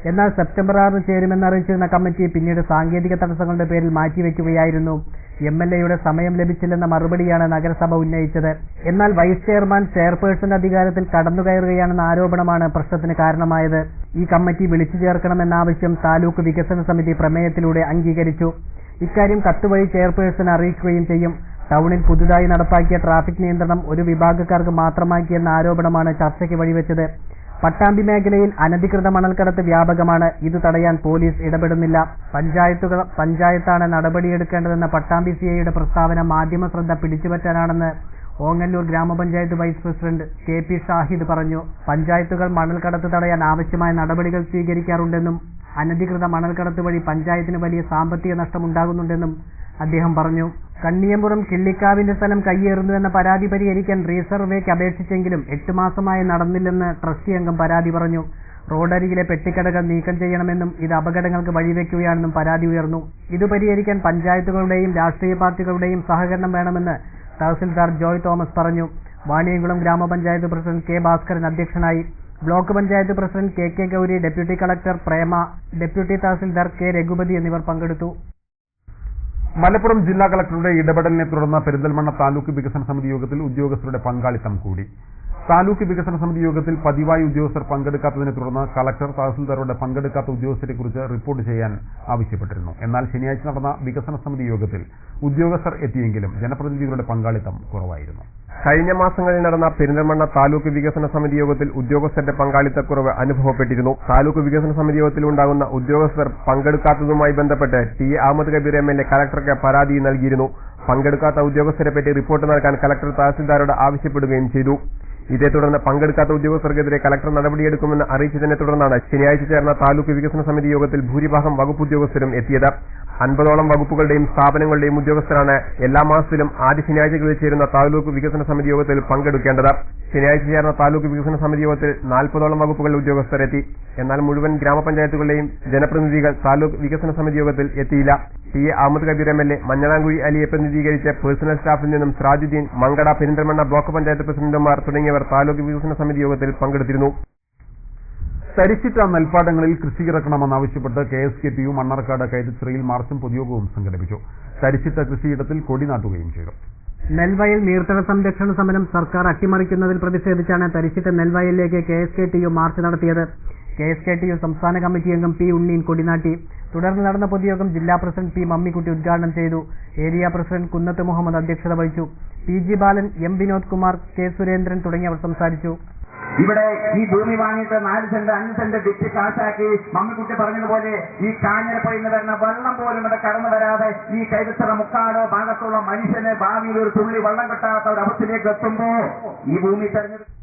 എന്നാൽ സെപ്റ്റംബർ 6 ചേരുമെന്ന് അറിയിച്ചിരുന്ന കമ്മിറ്റി പിന്നീട് സാങ്കേതിക തടസ്സങ്ങളുടെ പേരിൽ മാറ്റിവെക്കുകയായിരുന്നു. MLAയുടെ സമയം ലഭിച്ചില്ലെന്ന മറുപടിയാണ് നഗരസഭ ഉന്നയിച്ചത്. എന്നാൽ വൈസ് ചെയർമാൻ ചെയർപേഴ്സൺ അധികാരത്തിൽ കടന്നുകയറുകയാണെന്ന ആരോപണമാണ് പ്രശ്നത്തിന് കാരണമായത്. ഈ കമ്മിറ്റി വിളിച്ചു ചേർക്കണമെന്ന ആവശ്യം താലൂക്ക് വികസന സമിതി പ്രമേയത്തിലൂടെ അംഗീകരിച്ചു. ഇക്കാര്യം കത്തുവഴി ചെയർപേഴ്സൺ അറിയിക്കുകയും ചെയ്യും. ടൗണിൽ പുതുതായി നടപ്പാക്കിയ ട്രാഫിക് നിയന്ത്രണം ഒരു വിഭാഗക്കാർക്ക് മാത്രമാക്കിയെന്ന ആരോപണമാണ് ചർച്ചയ്ക്ക് വഴിവെച്ചത്. പട്ടാമ്പി മേഖലയിൽ അനധികൃത മണൽക്കടത്ത് വ്യാപകമാണ്. ഇത് തടയാൻ പോലീസ് ഇടപെടുന്നില്ല. പഞ്ചായത്താണ് നടപടിയെടുക്കേണ്ടതെന്ന പട്ടാമ്പി CIയുടെ പ്രസ്താവന മാധ്യമ ശ്രദ്ധ പിടിച്ചുപറ്റാനാണെന്ന് ഓങ്ങല്ലൂർ ഗ്രാമപഞ്ചായത്ത് വൈസ് പ്രസിഡന്റ് KP ഷാഹിദ് പറഞ്ഞു. പഞ്ചായത്തുകൾ മണൽക്കടത്ത് തടയാൻ ആവശ്യമായ നടപടികൾ സ്വീകരിക്കാറുണ്ടെന്നും അനധികൃത മണൽക്കടത്ത് വഴി പഞ്ചായത്തിന് വലിയ സാമ്പത്തിക നഷ്ടമുണ്ടാകുന്നുണ്ടെന്നും അദ്ദേഹം പറഞ്ഞു. കണ്ണിയമ്പുറം കിള്ളിക്കാവിന്റെ സ്ഥലം കയ്യേറുന്നുവെന്ന പരാതി പരിഹരിക്കാൻ റീസർവേക്ക് അപേക്ഷിച്ചെങ്കിലും 8 മാസമായി നടന്നില്ലെന്ന് ട്രസ്റ്റി അംഗം പരാതി പറഞ്ഞു. റോഡരികിലെ പെട്ടിക്കടകൾ നീക്കം ചെയ്യണമെന്നും ഇത് അപകടങ്ങൾക്ക് വഴിവെക്കുകയാണെന്നും പരാതി ഉയർന്നു. ഇത് പരിഹരിക്കാൻ പഞ്ചായത്തുകളുടെയും രാഷ്ട്രീയ പാർട്ടികളുടെയും സഹകരണം വേണമെന്ന് തഹസിൽദാർ ജോയ് തോമസ് പറഞ്ഞു. വാണിയംകുളം ഗ്രാമപഞ്ചായത്ത് പ്രസിഡന്റ് K ഭാസ്കരൻ അധ്യക്ഷനായി. Block panchayat president KK Gauri, deputy collector Prema, deputy tahsildar K Raghupathi എന്നിവർ പങ്കെടുത്തു. മലപ്പുറം ജില്ലാ കളക്ടറുടെ ഇടപെടലിനെ തുടർന്ന് പെരിന്തൽമണ്ണ താലൂക്ക് വികസന സമിതി യോഗത്തിൽ ഉദ്യോഗസ്ഥരുടെ പങ്കാളിത്തം കൂടി. താലൂക്ക് വികസന സമിതി യോഗത്തിൽ പതിവായി ഉദ്യോഗസ്ഥർ പങ്കെടുക്കാത്തതിനെ തുടർന്ന് കളക്ടർ തഹസിൽദാരോട് പങ്കെടുക്കാത്ത ഉദ്യോഗസ്ഥരെക്കുറിച്ച് റിപ്പോർട്ട് ചെയ്യാൻ ആവശ്യപ്പെട്ടിരുന്നു. എന്നാൽ ശനിയാഴ്ച നടന്ന വികസന സമിതി യോഗത്തിൽ ഉദ്യോഗസ്ഥർ എത്തിയെങ്കിലും ജനപ്രതിനിധികളുടെ പങ്കാളിത്തം കുറവായിരുന്നു. കഴിഞ്ഞ മാസങ്ങളിൽ നടന്ന പെരിന്തൽമണ്ണ താലൂക്ക് വികസന സമിതി യോഗത്തിൽ ഉദ്യോഗസ്ഥരുടെ പങ്കാളിത്തക്കുറവ് അനുഭവപ്പെട്ടിരുന്നു. താലൂക്ക് വികസന സമിതി യോഗത്തിൽ ഉണ്ടാകുന്ന ഉദ്യോഗസ്ഥർ പങ്കെടുക്കാത്തതുമായി ബന്ധപ്പെട്ട് ടി അഹമ്മദ് കബീർ MLA കളക്ടർക്ക് പരാതി നൽകിയിരുന്നു. പങ്കെടുക്കാത്ത ഉദ്യോഗസ്ഥരെ പറ്റി റിപ്പോർട്ട് നൽകാൻ കളക്ടർ തഹസിൽദാരോട് ആവശ്യപ്പെടുകയും ചെയ്തു. ഇതേ തുടർന്ന് പങ്കെടുക്കാത്ത ഉദ്യോഗസ്ഥർക്കെതിരെ കലക്ടർ നടപടിയെടുക്കുമെന്ന് അറിയിച്ചതിനെ തുടർന്നാണ് ശനിയാഴ്ച ചേർന്ന താലൂക്ക് വികസന സമിതി യോഗത്തിൽ ഭൂരിഭാഗം വകുപ്പ് ഉദ്യോഗസ്ഥരും എത്തിയത്. 50ഓളം വകുപ്പുകളുടെയും സ്ഥാപനങ്ങളുടെയും ഉദ്യോഗസ്ഥരാണ് എല്ലാ മാസത്തിലും ആദ്യ ശനിയാഴ്ചകളിൽ ചേരുന്ന താലൂക്ക് വികസന സമിതി യോഗത്തിൽ പങ്കെടുക്കേണ്ടത്. ശനിയാഴ്ച ചേർന്ന താലൂക്ക് വികസന സമിതി യോഗത്തിൽ 40ഓളം വകുപ്പുകളുടെ ഉദ്യോഗസ്ഥരെത്തി. എന്നാൽ മുഴുവൻ ഗ്രാമപഞ്ചായത്തുകളുടെയും ജനപ്രതിനിധികൾ താലൂക്ക് വികസന സമിതി യോഗത്തിൽ എത്തിയില്ല. T A Ahammed Kabeer MLA Manjalamkuzhi അലിയെ പ്രതിനിധീകരിച്ച് പേഴ്സണൽ സ്റ്റാഫിൽ നിന്നും സിറാജുദ്ദീൻ, മങ്കട, പെരിന്തൽമണ്ണ ബ്ലോക്ക് പഞ്ചായത്ത് പ്രസിഡന്റുമാർ തുടങ്ങിയവർ താലൂക്ക് വികസന സമിതി യോഗത്തിൽ പങ്കെടുത്തിരുന്നു. തരിശിട്ട നെൽപ്പാടങ്ങളിൽ കൃഷി ഇറക്കണമെന്നാവശ്യപ്പെട്ട് KSKPU മണ്ണാർക്കാട് കൈതച്ചിറയിൽ മാർച്ചും പൊതുയോഗവും സംഘടിപ്പിച്ചു. തരിശിട്ട കൃഷിയിടത്തിൽ കൊടി നാട്ടുകയും ചെയ്തു. നെൽവയൽ നീർത്തട സംരക്ഷണ സമരം സർക്കാർ അട്ടിമറിക്കുന്നതിൽ പ്രതിഷേധിച്ചാണ് തരിശിട്ട നെൽവയലിലേക്ക് KSKTU മാർച്ച് നടത്തിയത്. KSKTU സംസ്ഥാന കമ്മിറ്റി അംഗം P. ഉണ്ണീൻ കൊടിനാട്ടി. തുടർന്ന് നടന്ന പൊതുയോഗം ജില്ലാ പ്രസിഡന്റ് P. മമ്മിക്കുട്ടി ഉദ്ഘാടനം ചെയ്തു. ഏരിയ പ്രസിഡന്റ് കുന്നത്ത് മുഹമ്മദ് അധ്യക്ഷത വഹിച്ചു. PG ബാലൻ, M. വിനോദ് കുമാർ, K. സുരേന്ദ്രൻ തുടങ്ങിയവർ സംസാരിച്ചു. ഇവിടെ ഈ ഭൂമി വാങ്ങിയിട്ട് 4 സെന്റ് 5 സെന്റ് വിറ്റ് കാശാക്കി മമ്മിക്കുട്ടി പറഞ്ഞതുപോലെ ഈ കാഞ്ഞിരപ്പുഴയിൽ നിന്ന് വരുന്ന വെള്ളം പോലും ഇവിടെ കടന്നു വരാതെ ഈ കൈതച്ചിറ മുക്കാട് ഭാഗത്തുള്ള മനുഷ്യന് ഭാവിയിൽ ഒരു തുള്ളി വെള്ളം കിട്ടാത്ത ഒരു അവസ്ഥയിലേക്ക് എത്തുമ്പോ ഈ ഭൂമി തെരഞ്ഞെടുപ്പ്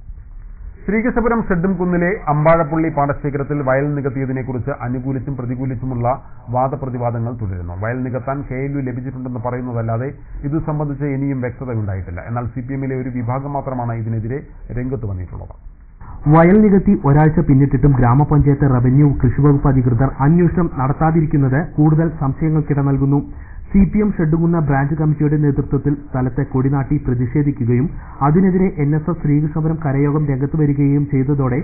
ശ്രീകൃഷ്ണപുരം ഷെഡുംകുന്നിലെ അമ്പാഴപ്പള്ളി പാടശേഖരത്തിൽ വയൽ നികത്തിയതിനെക്കുറിച്ച് അനുകൂലിച്ചും പ്രതികൂലിച്ചുമുള്ള വാദപ്രതിവാദങ്ങൾ തുടരുന്നു. വയൽ നികത്താൻ KLU ലഭിച്ചിട്ടുണ്ടെന്ന് പറയുന്നതല്ലാതെ ഇതു സംബന്ധിച്ച് ഇനിയും വ്യക്തതയുണ്ടായിട്ടില്ല. എന്നാൽ CPM-ലെ ഒരു വിഭാഗം മാത്രമാണ് ഇതിനെതിരെ രംഗത്ത് വന്നിട്ടുള്ളത്. വയൽ നികത്തി ഒരാഴ്ച പിന്നിട്ടിട്ടും ഗ്രാമപഞ്ചായത്ത്, റവന്യൂ, കൃഷിവകുപ്പ് അധികൃതർ അന്വേഷണം നടത്താതിരിക്കുന്നത് കൂടുതൽ സംശയങ്ങൾക്കിട നൽകുന്നു. CPM ഷെഡുകുന്ന ബ്രാഞ്ച് കമ്മിറ്റിയുടെ നേതൃത്വത്തിൽ സ്ഥലത്തെ കൊടിനാട്ടി പ്രതിഷേധിക്കുകയും അതിനെതിരെ NSS ശ്രീകൃഷ്ണപുരം കരയോഗം രംഗത്ത് വരികയും ചെയ്തതോടെ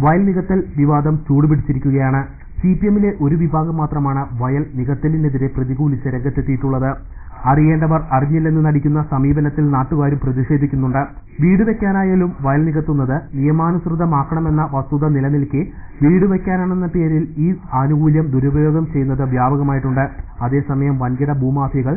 വയൽ നികത്തൽ വിവാദം ചൂടുപിടിച്ചിരിക്കുകയാണ്. CPM-ലെ ഒരു വിഭാഗം മാത്രമാണ് വയൽ നികത്തലിനെതിരെ പ്രതികൂലിച്ച് രംഗത്തെത്തിയിട്ടുള്ളത്. അറിയേണ്ടവർ അറിഞ്ഞില്ലെന്ന് നടിക്കുന്ന സമീപനത്തിൽ നാട്ടുകാരും പ്രതിഷേധിക്കുന്നുണ്ട്. വീട് വയ്ക്കാനായാലും വയൽ നികത്തുന്നത് നിയമാനുസൃതമാക്കണമെന്ന വസ്തുത നിലനിൽക്കെ വീട് വയ്ക്കാനാണെന്ന പേരിൽ ഈ ആനുകൂല്യം ദുരുപയോഗം ചെയ്യുന്നത് വ്യാപകമായിട്ടുണ്ട്. അതേസമയം വൻകിട ഭൂമാഫികൾ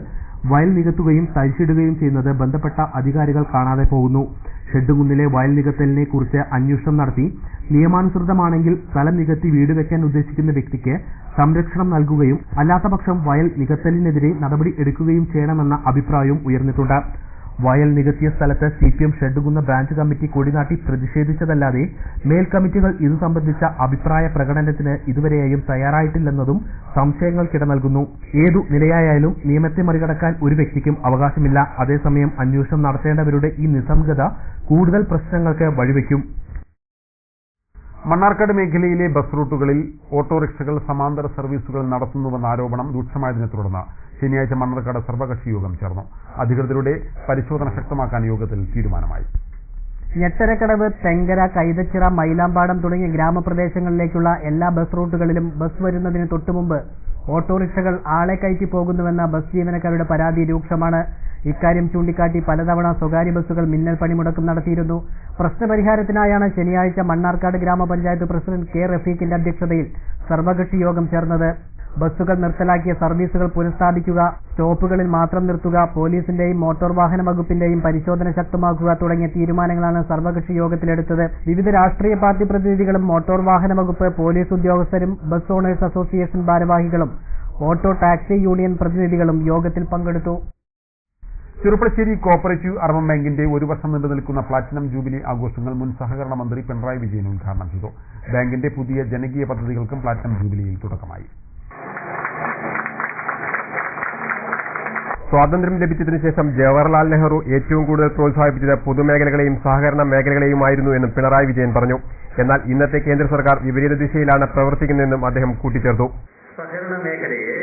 വയൽ നികത്തുകയും തരിച്ചിടുകയും ചെയ്യുന്നത് ബന്ധപ്പെട്ട അധികാരികൾ കാണാതെ പോകുന്നു. ഷെഡുകുന്നിലെ വയൽ നികത്തലിനെ കുറിച്ച് അന്വേഷണം നടത്തി നിയമാനുസൃതമാണെങ്കിൽ സ്ഥലം നികത്തി വീട് വയ്ക്കാൻ ഉദ്ദേശിക്കുന്ന വ്യക്തിക്ക് സംരക്ഷണം നൽകുകയും അല്ലാത്തപക്ഷം വയൽ നികത്തലിനെതിരെ നടപടി എടുക്കുകയും ചെയ്യണമെന്ന അഭിപ്രായവും ഉയർന്നിട്ടുണ്ട്. വയൽ നികത്തിയ സ്ഥലത്ത് CPM ഷെഡുകുന്ന ബ്രാഞ്ച് കമ്മിറ്റി കൊടിനാട്ടി പ്രതിഷേധിച്ചതല്ലാതെ മേൽ കമ്മിറ്റികൾ ഇതു സംബന്ധിച്ച അഭിപ്രായ പ്രകടനത്തിന് ഇതുവരെയും തയ്യാറായിട്ടില്ലെന്നതും സംശയങ്ങൾക്കിട നൽകുന്നു. ഏതു നിലയായാലും നിയമത്തെ മറികടക്കാൻ ഒരു വ്യക്തിക്കും അവകാശമില്ല. അതേസമയം അന്വേഷണം നടത്തേണ്ടവരുടെ ഈ നിസ്സംഗത കൂടുതൽ പ്രശ്നങ്ങൾക്ക് വഴിവെക്കും. മണ്ണാർക്കാട് മേഖലയിലെ ബസ് റൂട്ടുകളിൽ ഓട്ടോറിക്ഷകൾ സമാന്തര സർവീസുകൾ നടത്തുന്നുവെന്ന ആരോപണം രൂക്ഷമായതിനെ തുടർന്ന് ശനിയാഴ്ച മണ്ണാർക്കാട് സർവകക്ഷി യോഗം ചേർന്നു. അധികൃതരുടെ പരിശോധന ശക്തമാക്കാൻ യോഗത്തിൽ തീരുമാനമായി. ഞെട്ടരക്കടവ്, തെങ്കര, കൈതച്ചിറ, മൈലാമ്പാടം തുടങ്ങിയ ഗ്രാമപ്രദേശങ്ങളിലേക്കുള്ള എല്ലാ ബസ് റൂട്ടുകളിലും ബസ് വരുന്നതിന് തൊട്ടുമുമ്പ് ഓട്ടോറിക്ഷകൾ ആളെ കയറ്റി പോകുന്നുവെന്ന ബസ് ജീവനക്കാരുടെ പരാതി രൂക്ഷമാണ്. ഇക്കാര്യം ചൂണ്ടിക്കാട്ടി പലതവണ സ്വകാര്യ ബസ്സുകൾ മിന്നൽ പണിമുടക്കം നടത്തിയിരുന്നു. പ്രശ്നപരിഹാരത്തിനായാണ് ശനിയാഴ്ച മണ്ണാർക്കാട് ഗ്രാമപഞ്ചായത്ത് പ്രസിഡന്റ് K. റഫീഖിന്റെ അധ്യക്ഷതയിൽ സർവകക്ഷി യോഗം ചേർന്നത്. ബസ്സുകൾ നിർത്തലാക്കിയ സർവീസുകൾ പുനഃസ്ഥാപിക്കുക, സ്റ്റോപ്പുകളിൽ മാത്രം നിർത്തുക, പോലീസിന്റെയും മോട്ടോർ വാഹന വകുപ്പിന്റെയും പരിശോധന ശക്തമാക്കുക തുടങ്ങിയ തീരുമാനങ്ങളാണ് സർവകക്ഷി യോഗത്തിലെടുത്തത്. വിവിധ രാഷ്ട്രീയ പാർട്ടി പ്രതിനിധികളും മോട്ടോർ വാഹന വകുപ്പ്, പോലീസ് ഉദ്യോഗസ്ഥരും, ബസ് ഓണേഴ്സ് അസോസിയേഷൻ ഭാരവാഹികളും, ഓട്ടോ ടാക്സി യൂണിയൻ പ്രതിനിധികളും യോഗത്തിൽ പങ്കെടുത്തു. ചെറുപ്പശ്ശേരി കോഓപ്പറേറ്റീവ് അർബൻ ബാങ്കിന്റെ ഒരു വർഷം നീണ്ടു നിൽക്കുന്ന പ്ലാറ്റിനം ജൂബിലി ആഘോഷങ്ങൾ മുൻ സഹകരണ മന്ത്രി പിണറായി വിജയൻ ഉദ്ഘാടനം ചെയ്തു. ബാങ്കിന്റെ പുതിയ ജനകീയ പദ്ധതികൾക്കും പ്ലാറ്റിനം ജൂബിലിയിൽ തുടക്കമായി. സ്വാതന്ത്ര്യം ലഭിച്ചതിനു ശേഷം ജവഹർലാൽ നെഹ്റു ഏറ്റവും കൂടുതൽ പ്രോത്സാഹിപ്പിച്ചത് പൊതുമേഖലകളെയും സഹകരണ മേഖലകളെയുമായിരുന്നു എന്നും പിണറായി വിജയൻ പറഞ്ഞു. എന്നാൽ ഇന്നത്തെ കേന്ദ്ര സർക്കാർ വിപരീത ദിശയിലാണ് പ്രവർത്തിക്കുന്നതെന്നും അദ്ദേഹം കൂട്ടിച്ചേർത്തു. സഹകരണ മേഖലയെ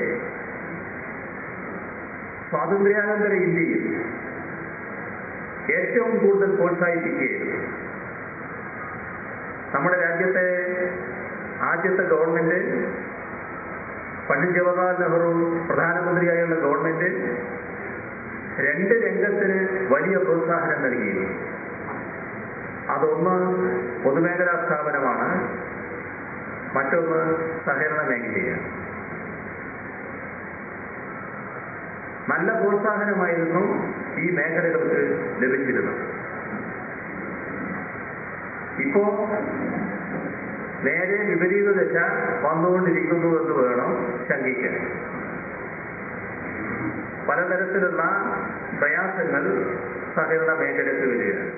സ്വാതന്ത്ര്യാനന്തര ഇന്ത്യയിൽ ഏറ്റവും കൂടുതൽ പ്രോത്സാഹിപ്പിക്കുകയും നമ്മുടെ രാജ്യത്തെ ആദ്യത്തെ ഗവൺമെന്റ്, പണ്ഡിറ്റ് ജവഹർലാൽ നെഹ്റു പ്രധാനമന്ത്രിയായുള്ള ഗവൺമെന്റ് 2 രംഗത്തിന് വലിയ പ്രോത്സാഹനം നൽകിയിരുന്നു. അതൊന്ന് പൊതുമേഖലാ സ്ഥാപനമാണ്, മറ്റൊന്ന് സഹകരണ മേഖലയാണ്. നല്ല പ്രോത്സാഹനമായിരുന്നു ഈ മേഖലകൾക്ക് ലഭിച്ചിരുന്നത്. ഇപ്പോ നേരെ വിപരീത ദശ വന്നുകൊണ്ടിരിക്കുന്നു എന്ന് വേണം ശങ്കിക്കാൻ. പലതരത്തിലുള്ള പ്രയാസങ്ങൾ സഹകരണ മേഖലയ്ക്ക് വരികയാണ്.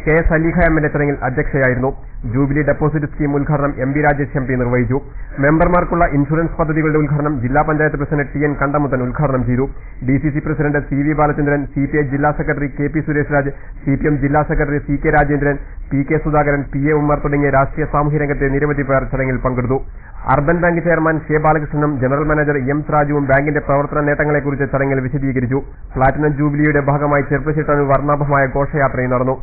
KS അലീഖ MLA ചടങ്ങിൽ അധ്യക്ഷയായിരുന്നു. ജൂബിലി ഡെപ്പോസിറ്റ് സ്കീം ഉദ്ഘാടനം MB രാജേഷ് MP നിർവഹിച്ചു. മെമ്പർമാർക്കുള്ള ഇൻഷുറൻസ് പദ്ധതികളുടെ ഉദ്ഘാടനം ജില്ലാ പഞ്ചായത്ത് പ്രസിഡന്റ് TN കണ്ടമുത്തൻ ഉദ്ഘാടനം ചെയ്തു. DCC president CV Balachandran, CPI ജില്ലാ secretary KP Suresh Raj, CPM ജില്ലാ secretary CK Rajendran, PK Sudhakaran, PA Ummer തുടങ്ങിയ രാഷ്ട്രീയ സാമൂഹ്യ രംഗത്തെ നിരവധി പേർ ചടങ്ങിൽ പങ്കെടുത്തു. അർബൻ ബാങ്ക് ചെയർമാൻ K ബാലകൃഷ്ണനും ജനറൽ മാനേജർ M രാജുവും ബാങ്കിന്റെ പ്രവർത്തന നേട്ടങ്ങളെക്കുറിച്ച് ചടങ്ങിൽ വിശദീകരിച്ചു. പ്ലാറ്റിനം ജൂബിലിയുടെ ഭാഗമായി ചെർപ്പശ്ശേരി ടൗണിൽ വർണ്ണാഭമായ ഘോഷയാത്രയും നടന്നു.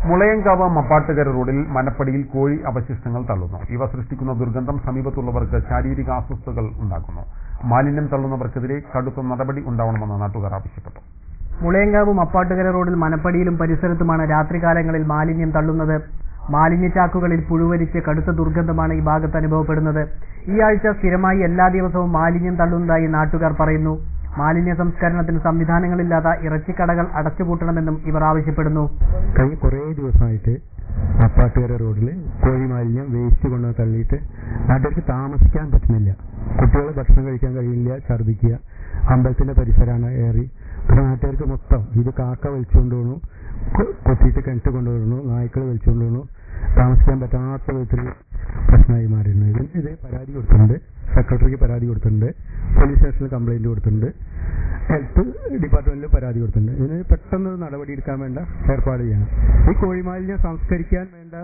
മുളയങ്കാവ് മപ്പാട്ടുകര റോഡിൽ മനപ്പടിയിൽ കോഴി അവശിഷ്ടങ്ങൾ തള്ളുന്നു. ഇവ സൃഷ്ടിക്കുന്ന ദുർഗന്ധം സമീപത്തുള്ളവർക്ക് ശാരീരിക അസ്വസ്ഥതകൾ ഉണ്ടാക്കുന്നു. മാലിന്യം തള്ളുന്നവർക്കെതിരെ കടുത്ത നടപടി ഉണ്ടാവണമെന്ന് നാട്ടുകാർ ആവശ്യപ്പെട്ടു. മുളയങ്കാവ് മപ്പാട്ടുകര റോഡിൽ മനപ്പടിയിലും പരിസരത്തുമാണ് രാത്രികാലങ്ങളിൽ മാലിന്യം തള്ളുന്നത്. മാലിന്യ ചാക്കുകളിൽ പുഴുവരിച്ച് കടുത്ത ദുർഗന്ധമാണ് ഈ ഭാഗത്ത് അനുഭവപ്പെടുന്നത്. ഈ ആഴ്ച സ്ഥിരമായി എല്ലാ ദിവസവും മാലിന്യം തള്ളുന്നതായി നാട്ടുകാർ പറയുന്നു. മാലിന്യ സംസ്കരണത്തിന് സംവിധാനങ്ങളില്ലാത്ത ഇറച്ചിക്കടകൾ അടച്ചുപൂട്ടണമെന്നും ഇവർ ആവശ്യപ്പെടുന്നു. കഴിഞ്ഞ കുറേ ദിവസമായിട്ട് മപ്പാട്ടുകര റോഡിൽ കോഴി മാലിന്യം വേസ്റ്റ് കൊണ്ടുവന്ന് തള്ളിയിട്ട് നാട്ടുകാർക്ക് താമസിക്കാൻ പറ്റുന്നില്ല. കുട്ടികൾ ഭക്ഷണം കഴിക്കാൻ കഴിയില്ല, ഛർദ്ദിക്കുക. അമ്പലത്തിന്റെ പരിസരമാണ് ഏറി. പിന്നെ നാട്ടുകാർക്ക് മൊത്തം ഇത് കാക്ക വലിച്ചുകൊണ്ട് പോകുന്നു, കൊത്തിയിട്ട് കിണറ്റ് കൊണ്ടുവരുന്നു, നായ്ക്കൾ വലിച്ചുകൊണ്ട് പോകുന്നു. താമസിക്കാൻ പറ്റാത്ത വിധത്തിൽ പ്രശ്നമായി മാറിയിരുന്നു. ഇത് പരാതി കൊടുത്തിട്ടുണ്ട്, സെക്രട്ടറിക്ക് പരാതി കൊടുത്തിട്ടുണ്ട്, പോലീസ് സ്റ്റേഷനിൽ കംപ്ലൈന്റ് കൊടുത്തിട്ടുണ്ട്, ഹെൽത്ത് ഡിപ്പാർട്ട്മെന്റിൽ പരാതി കൊടുത്തിട്ടുണ്ട്. ഇതിന് പെട്ടെന്ന് നടപടി എടുക്കാൻ വേണ്ട ഏർപ്പാട് ചെയ്യണം. ഈ കോഴിമാലിന്യം സംസ്കരിക്കാൻ വേണ്ട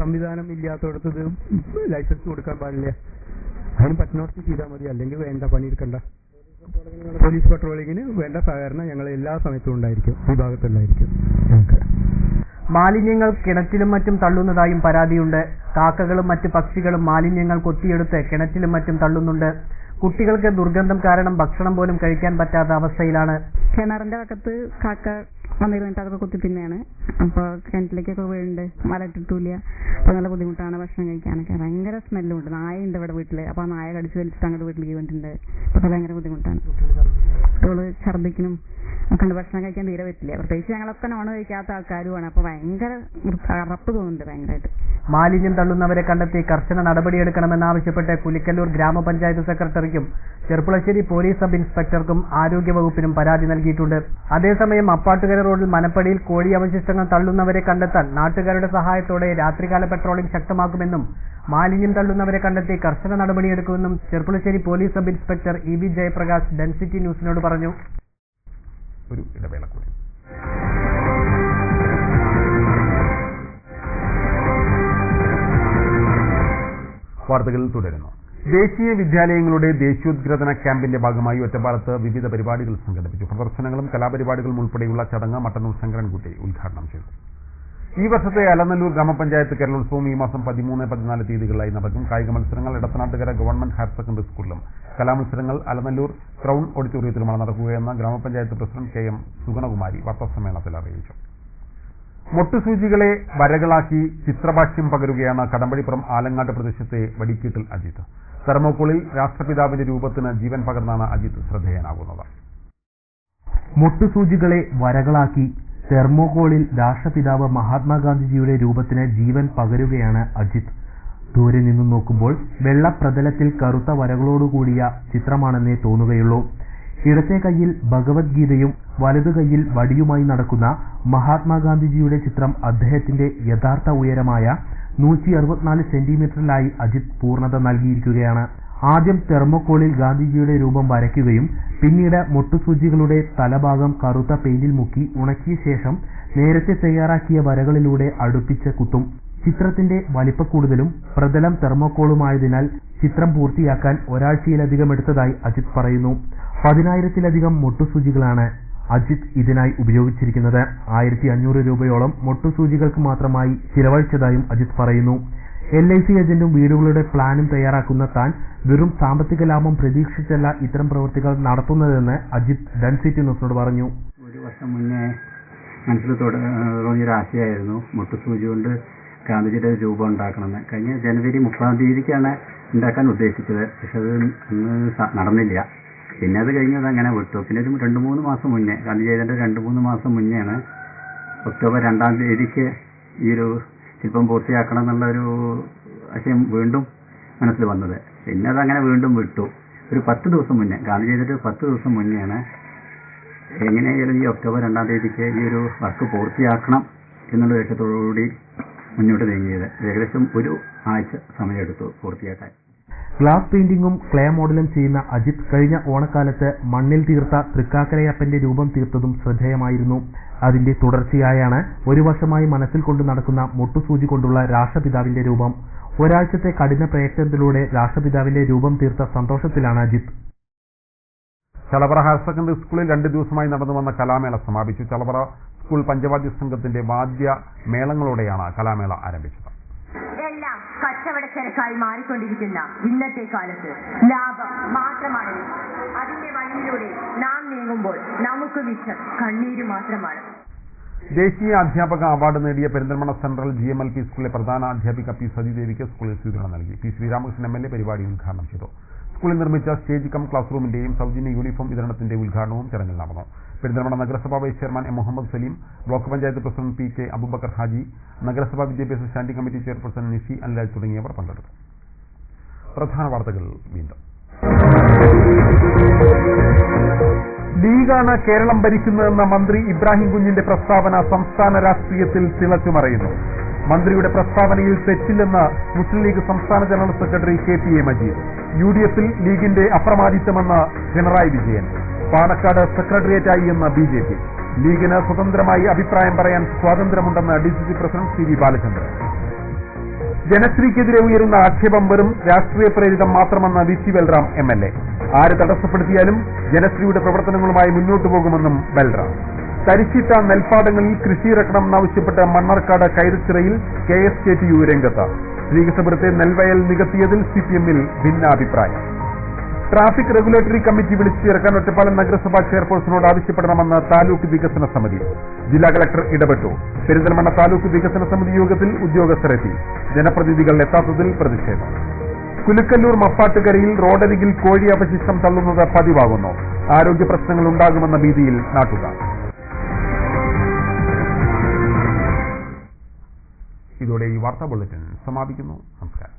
സംവിധാനം ഇല്ലാത്തടത്ത് ഇത് ലൈസൻസ് കൊടുക്കാൻ പാടില്ല. അതിന് പറ്റുന്നവർക്ക് ചെയ്താൽ മതി, അല്ലെങ്കിൽ വേണ്ട പണിയെടുക്കണ്ട. പോലീസ് പട്രോളിങ്ങിന് വേണ്ട സഹകരണം ഞങ്ങൾ എല്ലാ സമയത്തും ഉണ്ടായിരിക്കും, ഈ ഭാഗത്തുണ്ടായിരിക്കും. മാലിന്യങ്ങൾ കിണറ്റിലും മറ്റും തള്ളുന്നതായും പരാതിയുണ്ട്. കാക്കകളും മറ്റ് പക്ഷികളും മാലിന്യങ്ങൾ കൊത്തിയെടുത്ത് കിണറ്റിലും മറ്റും തള്ളുന്നുണ്ട്. കുട്ടികൾക്ക് ദുർഗന്ധം കാരണം ഭക്ഷണം പോലും കഴിക്കാൻ പറ്റാത്ത അവസ്ഥയിലാണ്. കിണറിന്റെ അകത്ത് കാക്ക വന്നിരുന്നിട്ട് അതൊക്കെ കുത്തി തിന്നെയാണ്. അപ്പോൾ കിണറ്റിലേക്കൊക്കെ വീഴുന്നുണ്ട്, മലട്ടിട്ടില്ല. അപ്പോൾ നല്ല ബുദ്ധിമുട്ടാണ് ഭക്ഷണം കഴിക്കാനൊക്കെ. ഭയങ്കര സ്മെല്ലുണ്ട്. നായുണ്ട് ഇവിടെ വീട്ടിൽ. അപ്പോൾ ആ നായ കടിച്ച് വലിച്ചിട്ട് അങ്ങോട്ട് വീട്ടിലേക്ക് വേണ്ടിട്ടുണ്ട്. അപ്പോൾ ഭയങ്കര ബുദ്ധിമുട്ടാണ്. കുട്ടികൾ ഛർദ്ദിക്കണം ഒക്കെ ഉണ്ട്. ഭക്ഷണം കഴിക്കാൻ തീരെ പറ്റില്ല. പ്രത്യേകിച്ച് ഞങ്ങളൊക്കെ നോൺ കഴിക്കാത്ത ആൾക്കാരുമാണ്. അപ്പോൾ ഭയങ്കര അറപ്പ് തോന്നുന്നുണ്ട് ഭയങ്കരമായിട്ട്. മാലിന്യം തള്ളുന്നവരെ കണ്ടെത്തി കർശന നടപടിയെടുക്കണമെന്നാവശ്യപ്പെട്ട് കുലിക്കല്ലൂർ ഗ്രാമപഞ്ചായത്ത് സെക്രട്ടറിക്കും ചെർപ്പുളശ്ശേരി പോലീസ് സബ് ഇൻസ്പെക്ടർക്കും ആരോഗ്യവകുപ്പിനും പരാതി നൽകിയിട്ടുണ്ട്. അതേസമയം അപ്പാട്ടുകര റോഡിൽ മനപ്പടിയിൽ കോഴി അവശിഷ്ടങ്ങൾ തള്ളുന്നവരെ കണ്ടെത്താൻ നാട്ടുകാരുടെ സഹായത്തോടെ രാത്രികാല പെട്രോളിംഗ് ശക്തമാക്കുമെന്നും മാലിന്യം തള്ളുന്നവരെ കണ്ടെത്തി കർശന നടപടിയെടുക്കുമെന്നും Cherpulassery police sub inspector EV Jayaprakash density ന്യൂസിനോട് പറഞ്ഞു. ഒരു ഇടവേള കൂടി. വാർത്തകൾ തുടരുന്നു. ദേശീയ വിദ്യാലയങ്ങളുടെ ദേശീയോദ്ഗ്രഥന ക്യാമ്പിന്റെ ഭാഗമായി ഒറ്റപ്പാലത്ത് വിവിധ പരിപാടികൾ സംഘടിപ്പിച്ചു. പ്രദർശനങ്ങളും കലാപരിപാടികളും ഉൾപ്പെടെയുള്ള ചടങ്ങ് മട്ടന്നൂർ ശങ്കരൻകുട്ടി ഉദ്ഘാടനം ചെയ്തു. ഈ വർഷത്തെ അലനല്ലൂർ ഗ്രാമപഞ്ചായത്ത് കേരളോത്സവം ഈ മാസം 13, 14 തീയതികളിലായി നടക്കും. കായിക മത്സരങ്ങൾ ഇടത്തനാട്ടുകര ഗവൺമെന്റ് ഹയർ സെക്കൻഡറി സ്കൂളിലും കലാമത്സരങ്ങൾ അലനല്ലൂർ ക്രൗൺ ഓഡിറ്റോറിയത്തിലുമാണ് നടക്കുകയെന്ന് ഗ്രാമപഞ്ചായത്ത് പ്രസിഡന്റ് KM സുഗണകുമാരി വാർത്താസമ്മേളനത്തിൽ അറിയിച്ചു. മൊട്ടുസൂചികളെ വരകളാക്കി ചിത്രഭാഷ്യം പകരുകയാണ് കടമ്പഴിപ്പുറം ആലങ്ങാട്ട് പ്രദേശത്തെ വടിക്കീട്ടിൽ അജിത്ത്. തെർമോക്കോളിൽ രാഷ്ട്രപിതാവിന്റെ രൂപത്തിന് ജീവൻ പകർന്നാണ് അജിത്ത് ശ്രദ്ധേയനാകുന്നത്. മൊട്ടുസൂചികളെ വരകളാക്കി തെർമോകോളിൽ രാഷ്ട്രപിതാവ് മഹാത്മാഗാന്ധിജിയുടെ രൂപത്തിന് ജീവൻ പകരുകയാണ് അജിത്ത്. ദൂരെ നിന്നും നോക്കുമ്പോൾ വെള്ളപ്രതലത്തിൽ കറുത്ത വരകളോടുകൂടിയ ചിത്രമാണെന്നേ തോന്നുകയുള്ളൂ. ഇടത്തെ കൈയിൽ ഭഗവത്ഗീതയും വലതു കൈയിൽ വടിയുമായി നടക്കുന്ന മഹാത്മാഗാന്ധിജിയുടെ ചിത്രം അദ്ദേഹത്തിന്റെ യഥാർത്ഥ ഉയരമായ 164 സെന്റിമീറ്ററിലായി അജിത്ത് പൂർണ്ണത നൽകിയിരിക്കുകയാണ്. ആദ്യം തെർമോക്കോളിൽ ഗാന്ധിജിയുടെ രൂപം വരയ്ക്കുകയും പിന്നീട് മൊട്ടുസൂചികളുടെ തലഭാഗം കറുത്ത പെയിന്റിൽ മുക്കി ഉണക്കിയ ശേഷം നേരത്തെ തയ്യാറാക്കിയ വരകളിലൂടെ അടുപ്പിച്ച് കുത്തും. ചിത്രത്തിന്റെ വലിപ്പക്കൂടുതലും പ്രതലം തെർമോക്കോളുമായതിനാൽ ചിത്രം പൂർത്തിയാക്കാൻ ഒരാഴ്ചയിലധികം എടുത്തതായി അജിത്ത് പറയുന്നു. 10,000-ലധികം മൊട്ടുസൂചികളാണ് അജിത്ത് ഇതിനായി ഉപയോഗിച്ചിരിക്കുന്നത്. 1,500 രൂപയോളം മൊട്ടുസൂചികൾക്ക് മാത്രമായി ചിലവഴിച്ചതായും അജിത്ത് പറയുന്നു. LIC ഏജന്റും വീടുകളുടെ പ്ലാനും തയ്യാറാക്കുന്ന താൻ വെറും സാമ്പത്തിക ലാഭം പ്രതീക്ഷിച്ചല്ല ഇത്തരം പ്രവൃത്തികൾ നടത്തുന്നതെന്ന് അജിത്ത് ഡെൻസിറ്റി ന്യൂസിനോട് പറഞ്ഞു. ഒരു വർഷം മുന്നേ മനസ്സിൽ തോന്നിയൊരാശയായിരുന്നു മൊട്ടുസൂചി കൊണ്ട് ഗാന്ധിജിയുടെ രൂപം ഉണ്ടാക്കണമെന്ന്. കഴിഞ്ഞ ജനുവരി 30 തീയതിക്കാണ് ഉണ്ടാക്കാൻ ഉദ്ദേശിച്ചത്. പക്ഷെ അത് അന്ന് നടന്നില്ല. പിന്നെ അത് കഴിഞ്ഞത് അങ്ങനെ വിട്ടു. പിന്നെ ഒരു 2-3 മാസം മുന്നേ, ഗാന്ധി ജയന്തിയുടെ 2-3 മാസം മുന്നെയാണ് ഒക്ടോബർ 2 തീയതിക്ക് ഈ ഒരു ശില്പം പൂർത്തിയാക്കണം എന്നുള്ളൊരു ആശയം വീണ്ടും മനസ്സിൽ വന്നത്. പിന്നെ അതങ്ങനെ വീണ്ടും വിട്ടു. ഒരു 10 ദിവസം മുന്നേ, ഗാന്ധി ജയന്തിയുടെ 10 ദിവസം മുന്നെയാണ് എങ്ങനെയായാലും ഈ ഒക്ടോബർ 2 തീയതിക്ക് ഈ ഒരു വർക്ക് പൂർത്തിയാക്കണം എന്നുള്ള ലക്ഷ്യത്തോടുകൂടി മുന്നോട്ട് നീങ്ങിയത്. ഏകദേശം ഒരു ആഴ്ച സമയമെടുത്തു പൂർത്തിയാക്കാൻ. ഗ്ലാസ് പെയിന്റിങ്ങും ക്ലേ മോഡലും ചെയ്യുന്ന അജിത് കഴിഞ്ഞ ഓണക്കാലത്ത് മണ്ണിൽ തീർത്ത തൃക്കാക്കരയപ്പന്റെ രൂപം തീർത്തതും ശ്രദ്ധേയമായിരുന്നു. അതിന്റെ തുടർച്ചയായാണ് ഒരു വർഷമായി മനസ്സിൽ കൊണ്ട് നടക്കുന്ന മുട്ടുസൂചി കൊണ്ടുള്ള രാഷ്ട്രപിതാവിന്റെ രൂപം. ഒരാഴ്ചത്തെ കഠിന പ്രയത്നത്തിലൂടെ രാഷ്ട്രപിതാവിന്റെ രൂപം തീർത്ത സന്തോഷത്തിലാണ് അജിത്. ചളവറ ഹയർ സെക്കൻഡറി സ്കൂളിൽ 2 ദിവസമായി നടന്നു വന്ന കലാമേള സമാപിച്ചു. ചളവറ സ്കൂൾ പഞ്ചവാദ്യ സംഘത്തിന്റെ വാദ്യ മേളങ്ങളോടെയാണ് കലാമേള ആരംഭിച്ചത്. എല്ലാം കച്ചവടച്ചരക്കായി മാറിക്കൊണ്ടിരിക്കുന്ന ഇന്നത്തെ കാലത്ത് ലാഭം മാത്രമാണ്. അതിന്റെ വഴിയിലൂടെ നാം നീങ്ങുമ്പോൾ നമുക്ക് മിച്ചം കണ്ണീര് മാത്രമാണ്. ദേശീയ അധ്യാപക അവാർഡ് നേടിയ പെരിന്തൽമണ്ണ സെൻട്രൽ GMLP സ്കൂളിലെ പ്രധാന അധ്യാപിക പി സതിദേവിക്ക് സ്കൂളിൽ സ്വീകരണം നൽകി. പി ശ്രീരാമകൃഷ്ണൻ MLA പരിപാടി ഉദ്ഘാടനം ചെയ്തു. സ്കൂളിൽ നിർമ്മിച്ച സ്റ്റേജ് കം ക്ലാസ് റൂമിന്റെയും സൗജന്യ യൂണിഫോം വിതരണത്തിന്റെ ഉദ്ഘാടനവും ചടങ്ങിൽ നടന്നു. പെരിന്തൽമണ്ണ നഗരസഭാ vice chairman M. Muhammed Saleem, block panchayat president PK Aboobacker Haji, നഗരസഭാ വിദ്യാഭ്യാസ standing committee chairperson Nishi Anlal തുടങ്ങിയവർ പങ്കെടുത്തു. പ്രധാന വാർത്തകൾ വീണ്ടും. ലീഗാണ് കേരളം ഭരിക്കുന്നതെന്ന മന്ത്രി ഇബ്രാഹിം കുഞ്ഞിന്റെ പ്രസ്താവന സംസ്ഥാന രാഷ്ട്രീയത്തിൽ തിളച്ചുമറയുന്നു. മന്ത്രിയുടെ പ്രസ്താവനയിൽ തെറ്റില്ലെന്ന് മുസ്ലിം ലീഗ് സംസ്ഥാന ജനറൽ സെക്രട്ടറി KPA മജീദ്. UDFൽ ലീഗിന്റെ അപ്രമാദിത്വമെന്ന് പിണറായി വിജയൻ. പാണക്കാട് സെക്രട്ടേറിയറ്റായി എന്ന് BJP. ലീഗിന് സ്വതന്ത്രമായി അഭിപ്രായം പറയാൻ സ്വാതന്ത്ര്യമുണ്ടെന്ന് DCC പ്രസിഡന്റ് CV ബാലചന്ദ്രൻ. ജനശ്രീക്കെതിരെ ഉയരുന്ന ആക്ഷേപം വെറും രാഷ്ട്രീയ പ്രേരിതം മാത്രമെന്ന് VC ബൽറാം MLA. ആര് തടസ്സപ്പെടുത്തിയാലും ജനശ്രീയുടെ പ്രവർത്തനങ്ങളുമായി മുന്നോട്ടു പോകുമെന്നും ബൽറാം. തരിശിട്ട നെൽപ്പാടങ്ങളിൽ കൃഷിയിറക്കണമെന്നാവശ്യപ്പെട്ട് മണ്ണാർക്കാട് കൈതച്ചിറയിൽ KSKTU രംഗത്ത്. ശ്രീകൃഷ്ണപുരത്തെ നെൽവയൽ നികത്തിയതിൽ CPMൽ ഭിന്നാഭിപ്രായം. ട്രാഫിക് റെഗുലേറ്ററി കമ്മിറ്റി വിളിച്ചു ചേർക്കാൻ ഒറ്റപ്പാലം നഗരസഭാ ചെയർപേഴ്സണോട് ആവശ്യപ്പെടണമെന്ന് താലൂക്ക് വികസന സമിതി. ജില്ലാ കളക്ടർ ഇടപെട്ടു. പെരിന്തൽമണ്ണ താലൂക്ക് വികസന സമിതി യോഗത്തിൽ ഉദ്യോഗസ്ഥരെത്തി. ജനപ്രതിനിധികൾ എത്താത്തതിൽ പ്രതിഷേധം. കുലുക്കല്ലൂർ മപ്പാട്ടുകരയിൽ റോഡരികിൽ കോഴി അവശിഷ്ടം തള്ളുന്നത് പതിവാകുന്നു. ആരോഗ്യ പ്രശ്നങ്ങൾ ഉണ്ടാകുമെന്ന ഭീതിയിൽ നാട്ടുകാർ. ഇതോടെ ഈ വാർത്താ ബുള്ളറ്റിൻ സമാപിക്കുന്നു. നമസ്കാരം.